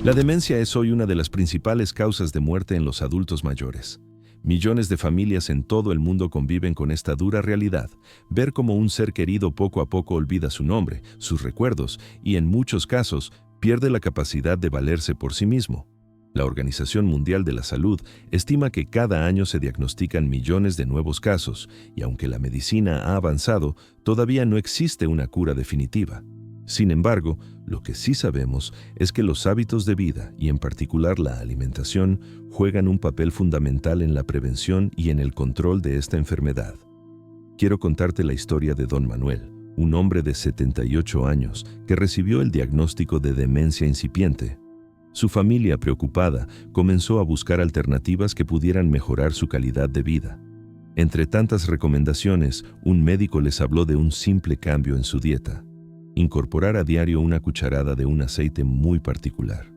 La demencia es hoy una de las principales causas de muerte en los adultos mayores. Millones de familias en todo el mundo conviven con esta dura realidad, ver cómo un ser querido poco a poco olvida su nombre, sus recuerdos y, en muchos casos, pierde la capacidad de valerse por sí mismo. La Organización Mundial de la Salud estima que cada año se diagnostican millones de nuevos casos y, aunque la medicina ha avanzado, todavía no existe una cura definitiva. Sin embargo, lo que sí sabemos es que los hábitos de vida, y en particular la alimentación, juegan un papel fundamental en la prevención y en el control de esta enfermedad. Quiero contarte la historia de Don Manuel, un hombre de 78 años que recibió el diagnóstico de demencia incipiente. Su familia, preocupada, comenzó a buscar alternativas que pudieran mejorar su calidad de vida. Entre tantas recomendaciones, un médico les habló de un simple cambio en su dieta: incorporar a diario una cucharada de un aceite muy particular.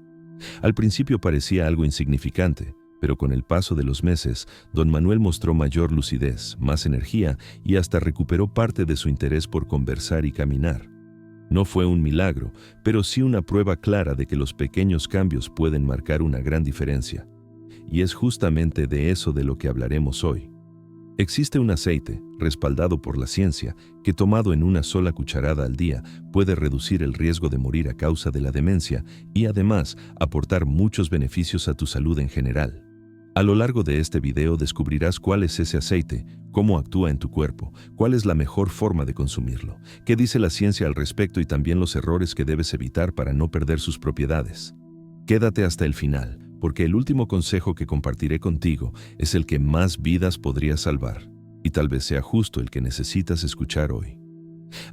Al principio parecía algo insignificante, pero con el paso de los meses, don Manuel mostró mayor lucidez, más energía y hasta recuperó parte de su interés por conversar y caminar. No fue un milagro, pero sí una prueba clara de que los pequeños cambios pueden marcar una gran diferencia. Y es justamente de eso de lo que hablaremos hoy. Existe un aceite, respaldado por la ciencia, que tomado en una sola cucharada al día puede reducir el riesgo de morir a causa de la demencia y además aportar muchos beneficios a tu salud en general. A lo largo de este video descubrirás cuál es ese aceite, cómo actúa en tu cuerpo, cuál es la mejor forma de consumirlo, qué dice la ciencia al respecto y también los errores que debes evitar para no perder sus propiedades. Quédate hasta el final, porque el último consejo que compartiré contigo es el que más vidas podría salvar, y tal vez sea justo el que necesitas escuchar hoy.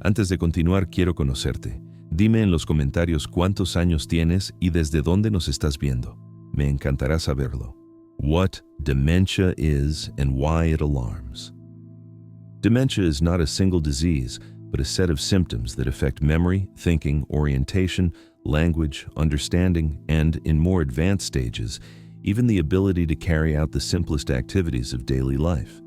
Antes de continuar, quiero conocerte. Dime en los comentarios cuántos años tienes y desde dónde nos estás viendo. Me encantará saberlo. What dementia is and why it alarms. Dementia is not a single disease, but a set of symptoms that affect memory, thinking, orientation, language, understanding, and, in more advanced stages, even the ability to carry out the simplest activities of daily life.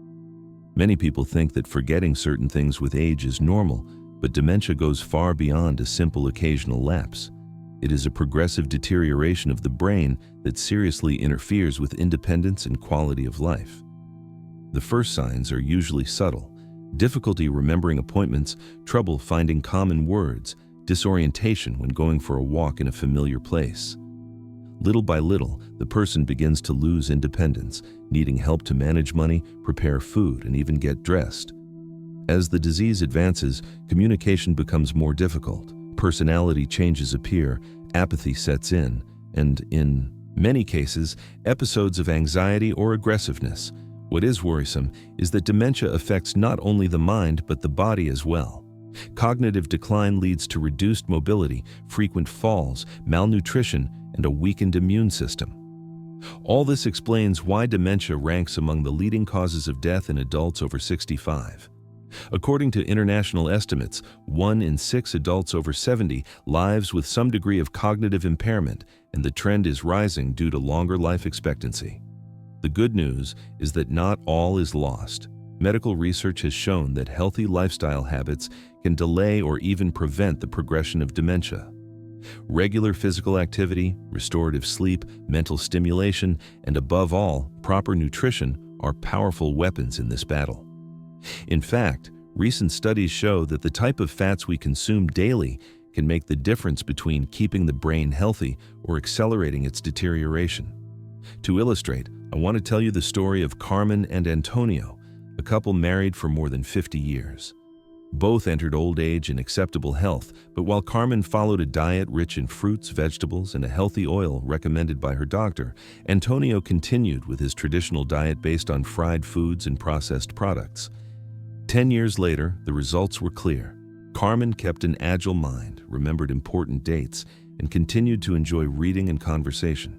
Many people think that forgetting certain things with age is normal, but dementia goes far beyond a simple occasional lapse. It is a progressive deterioration of the brain that seriously interferes with independence and quality of life. The first signs are usually subtle: difficulty remembering appointments, trouble finding common words, disorientation when going for a walk in a familiar place. Little by little, the person begins to lose independence, needing help to manage money, prepare food, and even get dressed. As the disease advances, communication becomes more difficult, personality changes appear, apathy sets in, and, in many cases, episodes of anxiety or aggressiveness. What is worrisome is that dementia affects not only the mind but the body as well. Cognitive decline leads to reduced mobility, frequent falls, malnutrition, and a weakened immune system. All this explains why dementia ranks among the leading causes of death in adults over 65. According to international estimates, 1 in 6 adults over 70 lives with some degree of cognitive impairment, and the trend is rising due to longer life expectancy. The good news is that not all is lost. Medical research has shown that healthy lifestyle habits can delay or even prevent the progression of dementia. Regular physical activity, restorative sleep, mental stimulation, and above all, proper nutrition are powerful weapons in this battle. In fact, recent studies show that the type of fats we consume daily can make the difference between keeping the brain healthy or accelerating its deterioration. To illustrate, I want to tell you the story of Carmen and Antonio, a couple married for more than 50 years. Both entered old age in acceptable health, but while Carmen followed a diet rich in fruits, vegetables, and a healthy oil recommended by her doctor, Antonio continued with his traditional diet based on fried foods and processed products. 10 years later, the results were clear. Carmen kept an agile mind, remembered important dates, and continued to enjoy reading and conversation.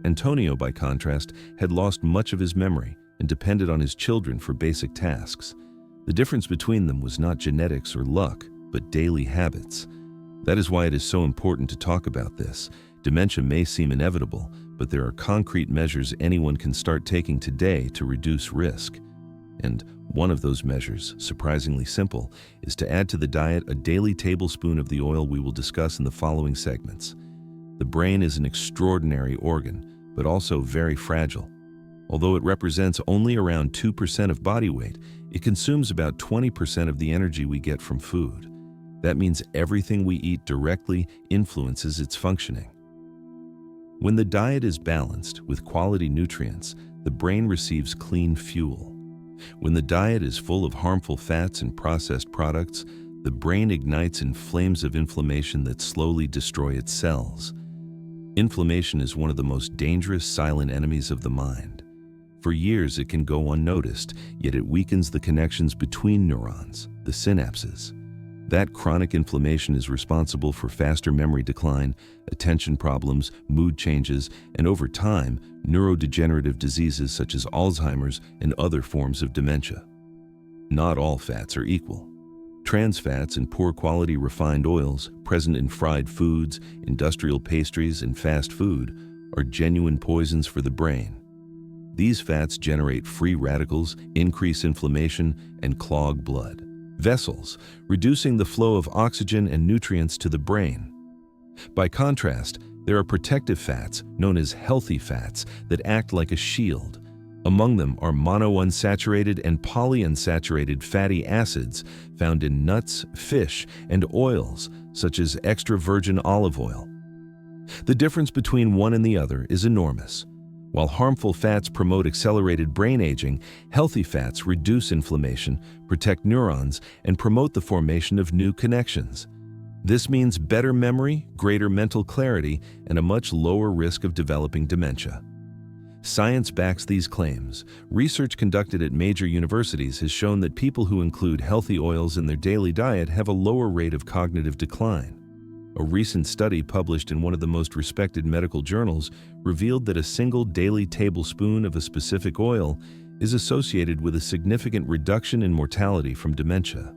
Antonio, by contrast, had lost much of his memory and depended on his children for basic tasks. The difference between them was not genetics or luck, but daily habits. That is why it is so important to talk about this. Dementia may seem inevitable, but there are concrete measures anyone can start taking today to reduce risk. And one of those measures, surprisingly simple, is to add to the diet a daily tablespoon of the oil we will discuss in the following segments. The brain is an extraordinary organ, but also very fragile. Although it represents only around 2% of body weight, it consumes about 20% of the energy we get from food. That means everything we eat directly influences its functioning. When the diet is balanced with quality nutrients, the brain receives clean fuel. When the diet is full of harmful fats and processed products, the brain ignites in flames of inflammation that slowly destroy its cells. Inflammation is one of the most dangerous silent enemies of the mind. For years it can go unnoticed, yet it weakens the connections between neurons, the synapses. That chronic inflammation is responsible for faster memory decline, attention problems, mood changes, and over time, neurodegenerative diseases such as Alzheimer's and other forms of dementia. Not all fats are equal. Trans fats and poor quality refined oils present in fried foods, industrial pastries, and fast food are genuine poisons for the brain. These fats generate free radicals, increase inflammation, and clog blood vessels, reducing the flow of oxygen and nutrients to the brain. By contrast, there are protective fats, known as healthy fats, that act like a shield. Among them are monounsaturated and polyunsaturated fatty acids found in nuts, fish, and oils, such as extra virgin olive oil. The difference between one and the other is enormous. While harmful fats promote accelerated brain aging, healthy fats reduce inflammation, protect neurons, and promote the formation of new connections. This means better memory, greater mental clarity, and a much lower risk of developing dementia. Science backs these claims. Research conducted at major universities has shown that people who include healthy oils in their daily diet have a lower rate of cognitive decline. A recent study published in one of the most respected medical journals revealed that a single daily tablespoon of a specific oil is associated with a significant reduction in mortality from dementia.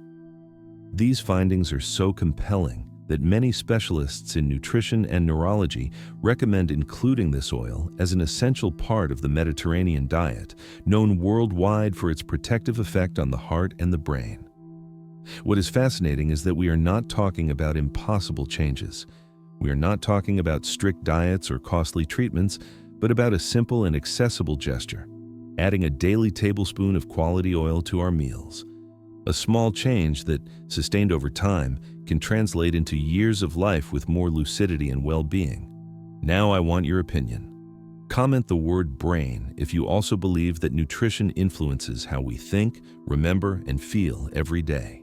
These findings are so compelling that many specialists in nutrition and neurology recommend including this oil as an essential part of the Mediterranean diet, known worldwide for its protective effect on the heart and the brain. What is fascinating is that we are not talking about impossible changes. We are not talking about strict diets or costly treatments, but about a simple and accessible gesture, adding a daily tablespoon of quality oil to our meals. A small change that, sustained over time, can translate into years of life with more lucidity and well-being. Now I want your opinion. Comment the word brain if you also believe that nutrition influences how we think, remember, and feel every day.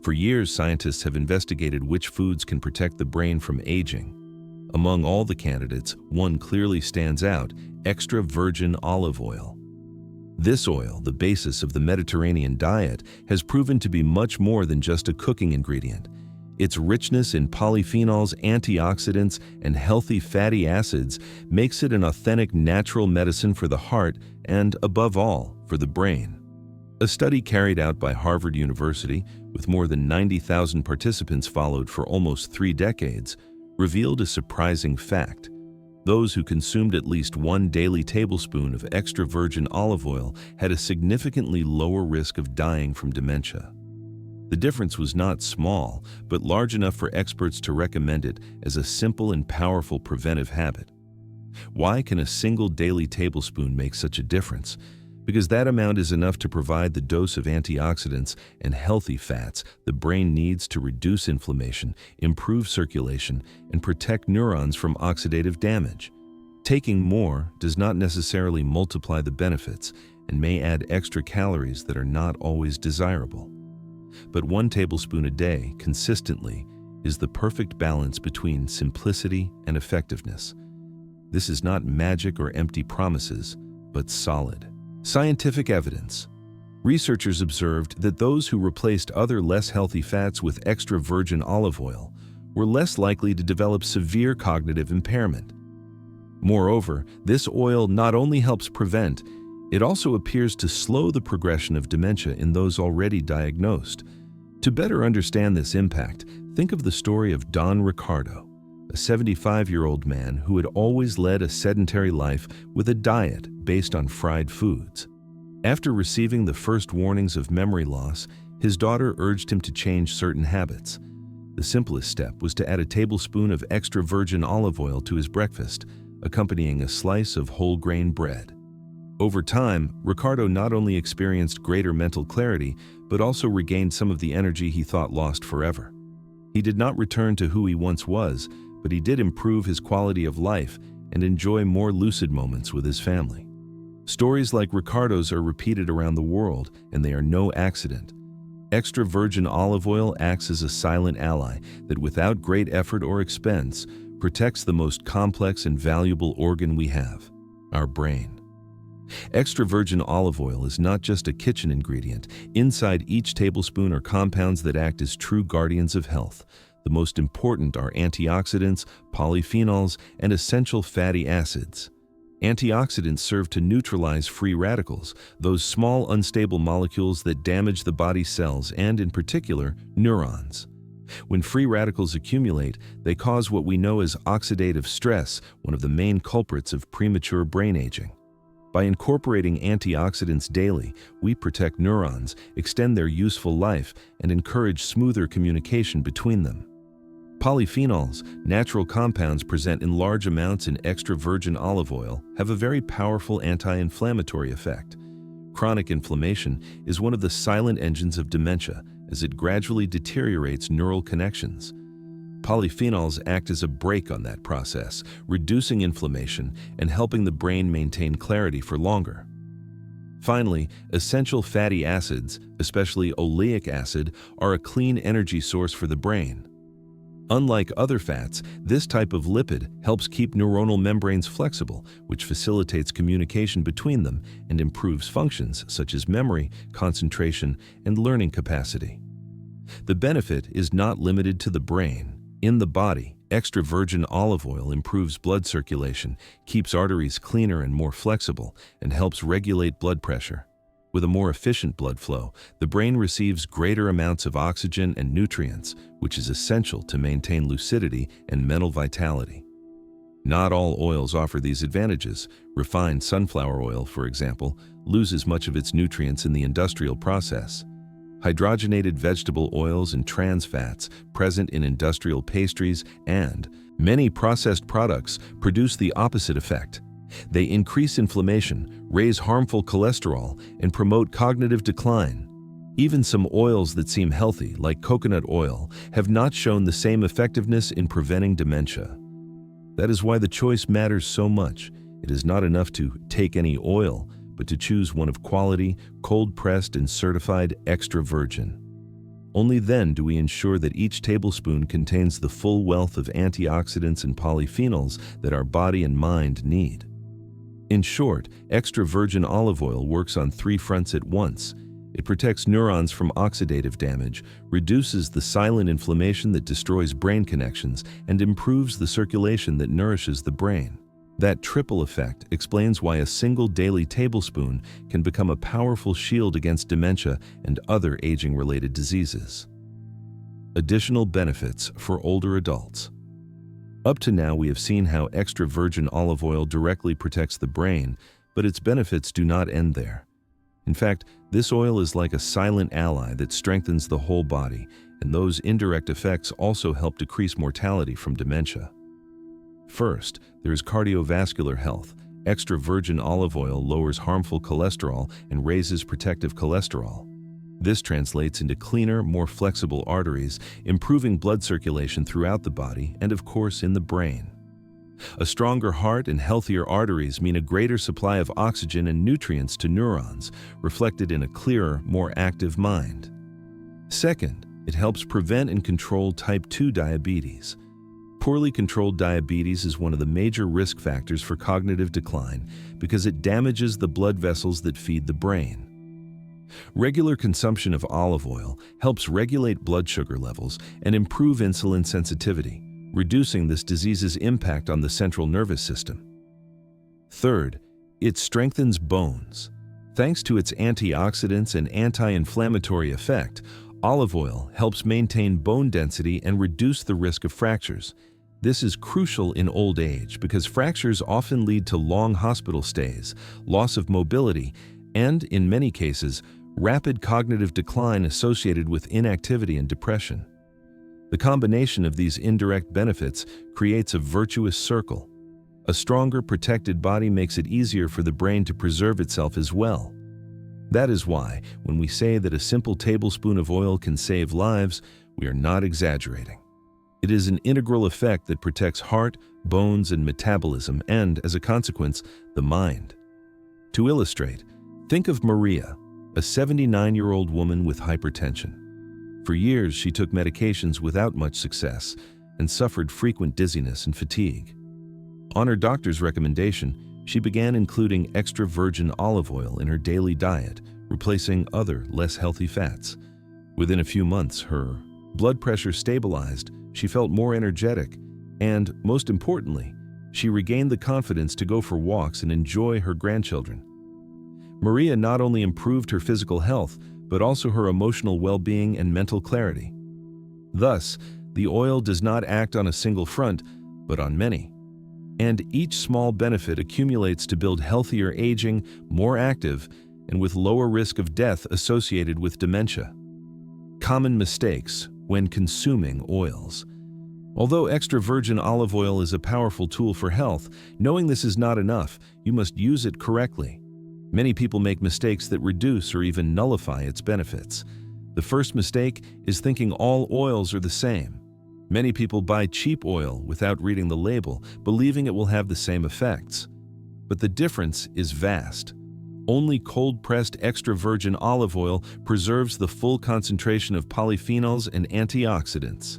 For years, scientists have investigated which foods can protect the brain from aging. Among all the candidates, one clearly stands out: extra virgin olive oil. This oil, the basis of the Mediterranean diet, has proven to be much more than just a cooking ingredient. Its richness in polyphenols, antioxidants, and healthy fatty acids makes it an authentic natural medicine for the heart and, above all, for the brain. A study carried out by Harvard University, with more than 90,000 participants followed for almost 3 decades, revealed a surprising fact. Those who consumed at least 1 daily tablespoon of extra virgin olive oil had a significantly lower risk of dying from dementia. The difference was not small, but large enough for experts to recommend it as a simple and powerful preventive habit. Why can a single daily tablespoon make such a difference? Because that amount is enough to provide the dose of antioxidants and healthy fats the brain needs to reduce inflammation, improve circulation, and protect neurons from oxidative damage. Taking more does not necessarily multiply the benefits and may add extra calories that are not always desirable. But 1 tablespoon a day, consistently, is the perfect balance between simplicity and effectiveness. This is not magic or empty promises, but solid scientific evidence. Researchers observed that those who replaced other less healthy fats with extra virgin olive oil were less likely to develop severe cognitive impairment. Moreover, this oil not only helps prevent, it also appears to slow the progression of dementia in those already diagnosed. To better understand this impact, think of the story of Don Ricardo, a 75-year-old man who had always led a sedentary life with a diet based on fried foods. After receiving the first warnings of memory loss, his daughter urged him to change certain habits. The simplest step was to add a tablespoon of extra virgin olive oil to his breakfast, accompanying a slice of whole grain bread. Over time, Ricardo not only experienced greater mental clarity, but also regained some of the energy he thought lost forever. He did not return to who he once was, but he did improve his quality of life and enjoy more lucid moments with his family. Stories like Ricardo's are repeated around the world, and they are no accident. Extra virgin olive oil acts as a silent ally that, without great effort or expense, protects the most complex and valuable organ we have, our brain. Extra virgin olive oil is not just a kitchen ingredient. Inside each tablespoon are compounds that act as true guardians of health. The most important are antioxidants, polyphenols, and essential fatty acids. Antioxidants serve to neutralize free radicals, those small unstable molecules that damage the body's cells and, in particular, neurons. When free radicals accumulate, they cause what we know as oxidative stress, one of the main culprits of premature brain aging. By incorporating antioxidants daily, we protect neurons, extend their useful life, and encourage smoother communication between them. Polyphenols, natural compounds present in large amounts in extra virgin olive oil, have a very powerful anti-inflammatory effect. Chronic inflammation is one of the silent engines of dementia, as it gradually deteriorates neural connections. Polyphenols act as a brake on that process, reducing inflammation and helping the brain maintain clarity for longer. Finally, essential fatty acids, especially oleic acid, are a clean energy source for the brain. Unlike other fats, this type of lipid helps keep neuronal membranes flexible, which facilitates communication between them and improves functions such as memory, concentration, and learning capacity. The benefit is not limited to the brain. In the body, extra virgin olive oil improves blood circulation, keeps arteries cleaner and more flexible, and helps regulate blood pressure. With a more efficient blood flow, the brain receives greater amounts of oxygen and nutrients, which is essential to maintain lucidity and mental vitality. Not all oils offer these advantages. Refined sunflower oil, for example, loses much of its nutrients in the industrial process. Hydrogenated vegetable oils and trans fats present in industrial pastries and many processed products produce the opposite effect. They increase inflammation, raise harmful cholesterol, and promote cognitive decline. Even some oils that seem healthy, like coconut oil, have not shown the same effectiveness in preventing dementia. That is why the choice matters so much. It is not enough to take any oil, but to choose one of quality, cold-pressed and certified extra virgin. Only then do we ensure that each tablespoon contains the full wealth of antioxidants and polyphenols that our body and mind need. In short, extra virgin olive oil works on 3 fronts at once. It protects neurons from oxidative damage, reduces the silent inflammation that destroys brain connections, and improves the circulation that nourishes the brain. That triple effect explains why a single daily tablespoon can become a powerful shield against dementia and other aging-related diseases. Additional benefits for older adults. Up to now, we have seen how extra virgin olive oil directly protects the brain, but its benefits do not end there. In fact, this oil is like a silent ally that strengthens the whole body, and those indirect effects also help decrease mortality from dementia. First, there is cardiovascular health. Extra virgin olive oil lowers harmful cholesterol and raises protective cholesterol. This translates into cleaner, more flexible arteries, improving blood circulation throughout the body and, of course, in the brain. A stronger heart and healthier arteries mean a greater supply of oxygen and nutrients to neurons, reflected in a clearer, more active mind. Second, it helps prevent and control type 2 diabetes. Poorly controlled diabetes is one of the major risk factors for cognitive decline because it damages the blood vessels that feed the brain. Regular consumption of olive oil helps regulate blood sugar levels and improve insulin sensitivity, reducing this disease's impact on the central nervous system. Third, it strengthens bones. Thanks to its antioxidants and anti-inflammatory effect, olive oil helps maintain bone density and reduce the risk of fractures. This is crucial in old age because fractures often lead to long hospital stays, loss of mobility, and, in many cases, rapid cognitive decline associated with inactivity and depression. The combination of these indirect benefits creates a virtuous circle. A stronger, protected body makes it easier for the brain to preserve itself as well. That is why, when we say that a simple tablespoon of oil can save lives, we are not exaggerating. It is an integral effect that protects heart, bones, and metabolism, and, as a consequence, the mind. To illustrate, think of Maria, a 79-year-old woman with hypertension. For years, she took medications without much success and suffered frequent dizziness and fatigue. On her doctor's recommendation, she began including extra virgin olive oil in her daily diet, replacing other, less healthy fats. Within a few months, her blood pressure stabilized, she felt more energetic, and, most importantly, she regained the confidence to go for walks and enjoy her grandchildren. Maria not only improved her physical health, but also her emotional well-being and mental clarity. Thus, the oil does not act on a single front, but on many. And each small benefit accumulates to build healthier aging, more active, and with lower risk of death associated with dementia. Common mistakes when consuming oils. Although extra virgin olive oil is a powerful tool for health, knowing this is not enough, you must use it correctly. Many people make mistakes that reduce or even nullify its benefits. The first mistake is thinking all oils are the same. Many people buy cheap oil without reading the label, believing it will have the same effects. But the difference is vast. Only cold-pressed extra virgin olive oil preserves the full concentration of polyphenols and antioxidants.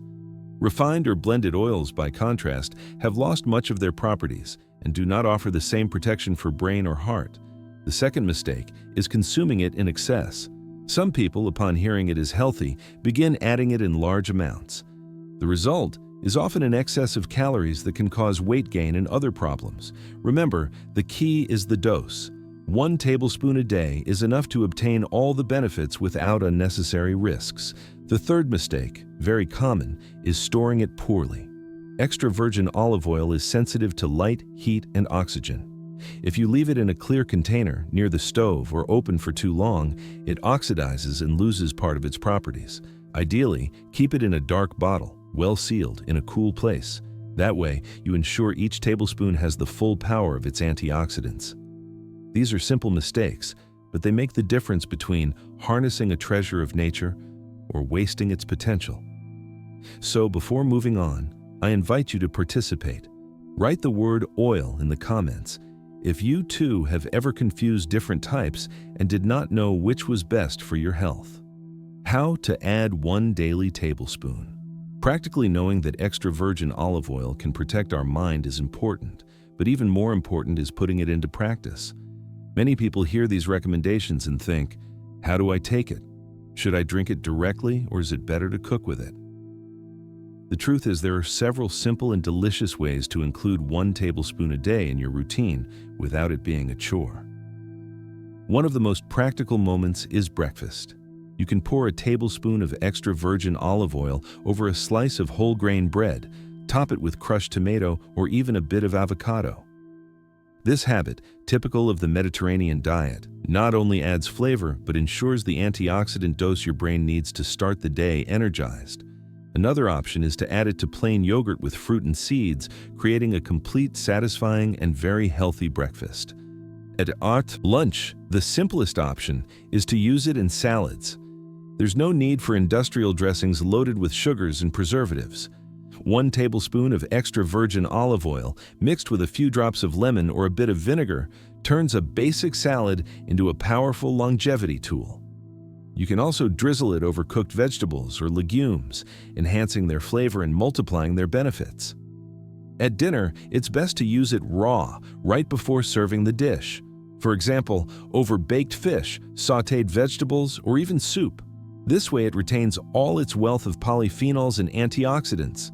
Refined or blended oils, by contrast, have lost much of their properties and do not offer the same protection for brain or heart. The second mistake is consuming it in excess. Some people, upon hearing it is healthy, begin adding it in large amounts. The result is often an excess of calories that can cause weight gain and other problems. Remember, the key is the dose. 1 tablespoon a day is enough to obtain all the benefits without unnecessary risks. The third mistake, very common, is storing it poorly. Extra virgin olive oil is sensitive to light, heat, and oxygen. If you leave it in a clear container near the stove or open for too long, it oxidizes and loses part of its properties. Ideally, keep it in a dark bottle, well sealed, in a cool place. That way, you ensure each tablespoon has the full power of its antioxidants. These are simple mistakes, but they make the difference between harnessing a treasure of nature or wasting its potential. So before moving on, I invite you to participate. Write the word oil in the comments if you too have ever confused different types and did not know which was best for your health. How to add 1 daily tablespoon. Practically knowing that extra virgin olive oil can protect our mind is important, but even more important is putting it into practice. Many people hear these recommendations and think, how do I take it? Should I drink it directly, or is it better to cook with it? The truth is, there are several simple and delicious ways to include 1 tablespoon a day in your routine without it being a chore. One of the most practical moments is breakfast. You can pour a tablespoon of extra virgin olive oil over a slice of whole grain bread, top it with crushed tomato or even a bit of avocado. This habit, typical of the Mediterranean diet, not only adds flavor but ensures the antioxidant dose your brain needs to start the day energized. Another option is to add it to plain yogurt with fruit and seeds, creating a complete, satisfying, and very healthy breakfast. At lunch, the simplest option is to use it in salads. There's no need for industrial dressings loaded with sugars and preservatives. 1 tablespoon of extra virgin olive oil mixed with a few drops of lemon or a bit of vinegar turns a basic salad into a powerful longevity tool. You can also drizzle it over cooked vegetables or legumes, enhancing their flavor and multiplying their benefits. At dinner, it's best to use it raw, right before serving the dish. For example, over baked fish, sautéed vegetables, or even soup. This way it retains all its wealth of polyphenols and antioxidants.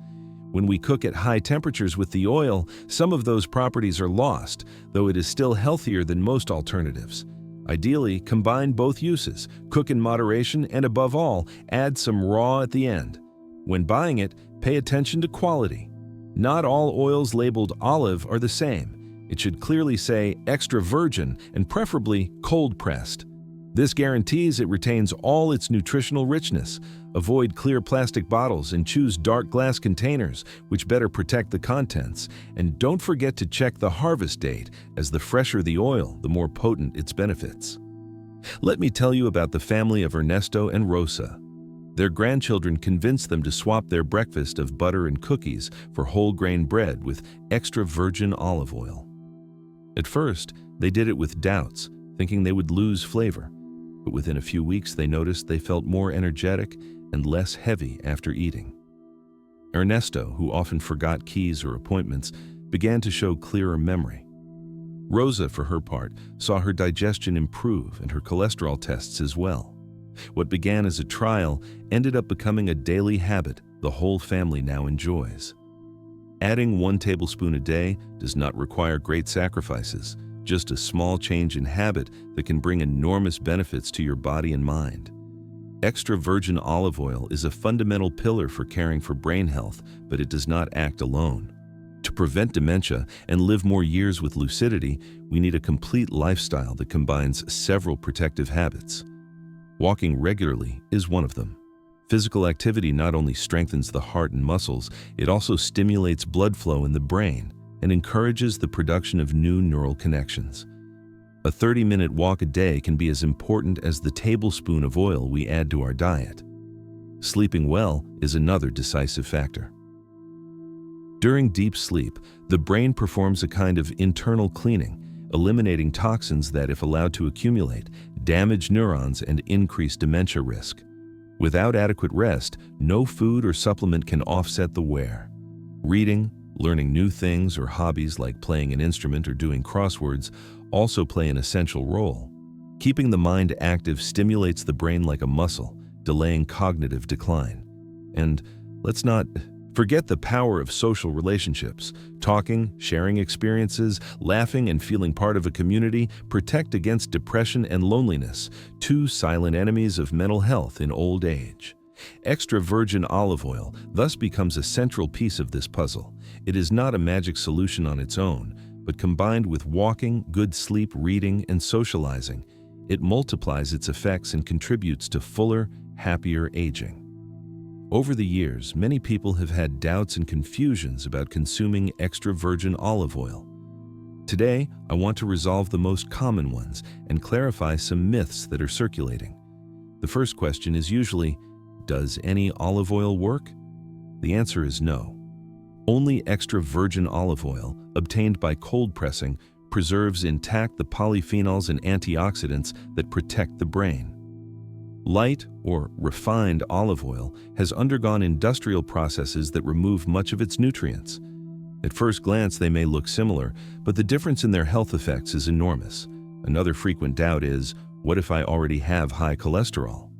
When we cook at high temperatures with the oil, some of those properties are lost, though it is still healthier than most alternatives. Ideally, combine both uses, cook in moderation, and above all, add some raw at the end. When buying it, pay attention to quality. Not all oils labeled olive are the same. It should clearly say extra virgin and preferably cold pressed. This guarantees it retains all its nutritional richness. Avoid clear plastic bottles and choose dark glass containers, which better protect the contents. And don't forget to check the harvest date, as the fresher the oil, the more potent its benefits. Let me tell you about the family of Ernesto and Rosa. Their grandchildren convinced them to swap their breakfast of butter and cookies for whole grain bread with extra virgin olive oil. At first, they did it with doubts, thinking they would lose flavor. But within a few weeks, they noticed they felt more energetic and less heavy after eating. Ernesto, who often forgot keys or appointments, began to show clearer memory. Rosa, for her part, saw her digestion improve and her cholesterol tests as well. What began as a trial ended up becoming a daily habit the whole family now enjoys. Adding 1 tablespoon a day does not require great sacrifices, just a small change in habit that can bring enormous benefits to your body and mind. Extra virgin olive oil is a fundamental pillar for caring for brain health, but it does not act alone. To prevent dementia and live more years with lucidity, we need a complete lifestyle that combines several protective habits. Walking regularly is one of them. Physical activity not only strengthens the heart and muscles, it also stimulates blood flow in the brain and encourages the production of new neural connections. A 30-minute walk a day can be as important as the tablespoon of oil we add to our diet. Sleeping well is another decisive factor. During deep sleep, the brain performs a kind of internal cleaning, eliminating toxins that, if allowed to accumulate, damage neurons and increase dementia risk. Without adequate rest, no food or supplement can offset the wear. Reading, learning new things, or hobbies like playing an instrument or doing crosswords also play an essential role. Keeping the mind active stimulates the brain like a muscle, delaying cognitive decline. And let's not forget the power of social relationships. Talking, sharing experiences, laughing, and feeling part of a community protect against depression and loneliness, 2 silent enemies of mental health in old age. Extra virgin olive oil thus becomes a central piece of this puzzle. It is not a magic solution on its own, but combined with walking, good sleep, reading, and socializing, it multiplies its effects and contributes to fuller, happier aging. Over the years, many people have had doubts and confusions about consuming extra virgin olive oil. Today, I want to resolve the most common ones and clarify some myths that are circulating. The first question is usually, does any olive oil work? The answer is no. Only extra virgin olive oil, obtained by cold pressing, preserves intact the polyphenols and antioxidants that protect the brain. Light or refined olive oil has undergone industrial processes that remove much of its nutrients. At first glance, they may look similar, but the difference in their health effects is enormous. Another frequent doubt is, what if I already have high cholesterol?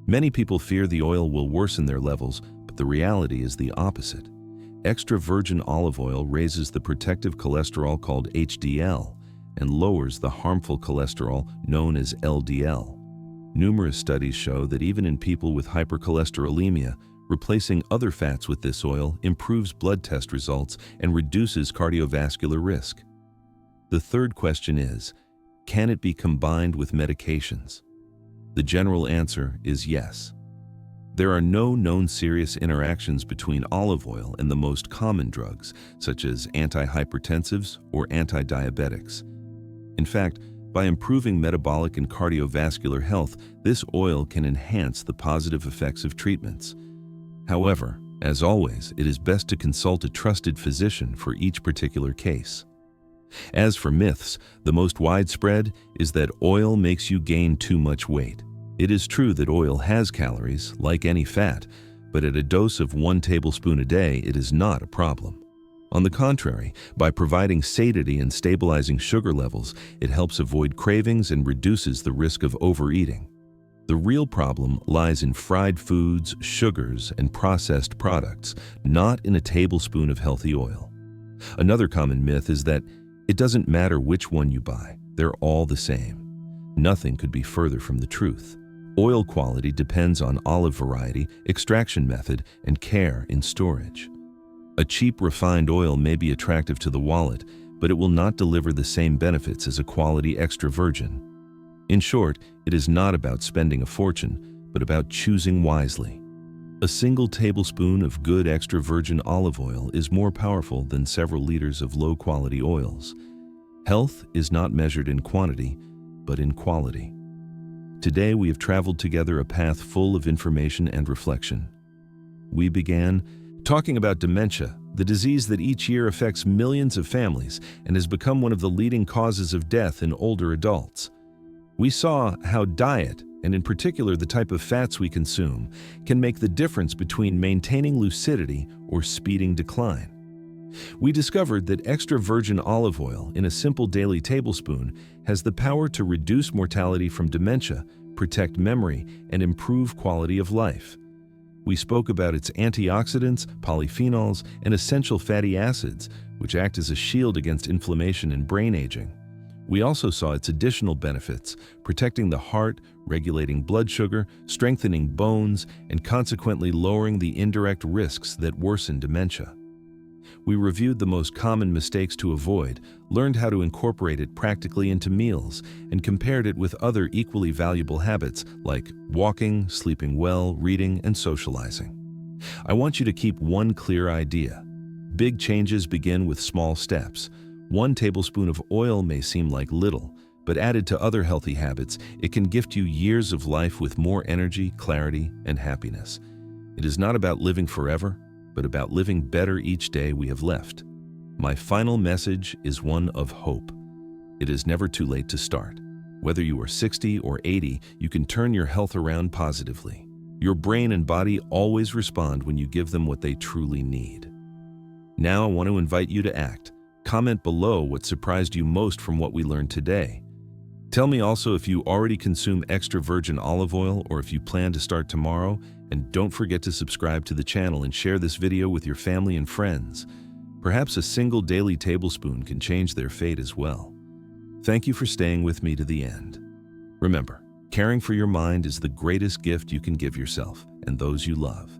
Many people fear the oil will worsen their levels, but the reality is the opposite. Extra virgin olive oil raises the protective cholesterol called HDL and lowers the harmful cholesterol known as LDL. Numerous studies show that even in people with hypercholesterolemia, replacing other fats with this oil improves blood test results and reduces cardiovascular risk. The third question is, can it be combined with medications? The general answer is yes. There are no known serious interactions between olive oil and the most common drugs, such as antihypertensives or antidiabetics. In fact, by improving metabolic and cardiovascular health, this oil can enhance the positive effects of treatments. However, as always, it is best to consult a trusted physician for each particular case. As for myths, the most widespread is that oil makes you gain too much weight. It is true that oil has calories, like any fat, but at a dose of 1 tablespoon a day, it is not a problem. On the contrary, by providing satiety and stabilizing sugar levels, it helps avoid cravings and reduces the risk of overeating. The real problem lies in fried foods, sugars, and processed products, not in a tablespoon of healthy oil. Another common myth is that it doesn't matter which one you buy, they're all the same. Nothing could be further from the truth. Oil quality depends on olive variety, extraction method, and care in storage. A cheap refined oil may be attractive to the wallet, but it will not deliver the same benefits as a quality extra virgin. In short, it is not about spending a fortune, but about choosing wisely. A single tablespoon of good extra virgin olive oil is more powerful than several liters of low-quality oils. Health is not measured in quantity, but in quality. Today we have traveled together a path full of information and reflection. We began talking about dementia, the disease that each year affects millions of families and has become one of the leading causes of death in older adults. We saw how diet, and in particular the type of fats we consume, can make the difference between maintaining lucidity or speeding decline. We discovered that extra virgin olive oil in a simple daily tablespoon has the power to reduce mortality from dementia, protect memory, and improve quality of life. We spoke about its antioxidants, polyphenols, and essential fatty acids, which act as a shield against inflammation and brain aging. We also saw its additional benefits, protecting the heart, regulating blood sugar, strengthening bones, and consequently lowering the indirect risks that worsen dementia. We reviewed the most common mistakes to avoid, learned how to incorporate it practically into meals, and compared it with other equally valuable habits like walking, sleeping well, reading, and socializing. I want you to keep one clear idea. Big changes begin with small steps. 1 tablespoon of oil may seem like little, but added to other healthy habits, it can gift you years of life with more energy, clarity, and happiness. It is not about living forever, but about living better each day we have left. My final message is one of hope. It is never too late to start. Whether you are 60 or 80, you can turn your health around positively. Your brain and body always respond when you give them what they truly need. Now I want to invite you to act. Comment below what surprised you most from what we learned today. Tell me also if you already consume extra virgin olive oil or if you plan to start tomorrow, and don't forget to subscribe to the channel and share this video with your family and friends. Perhaps a single daily tablespoon can change their fate as well. Thank you for staying with me to the end. Remember, caring for your mind is the greatest gift you can give yourself and those you love.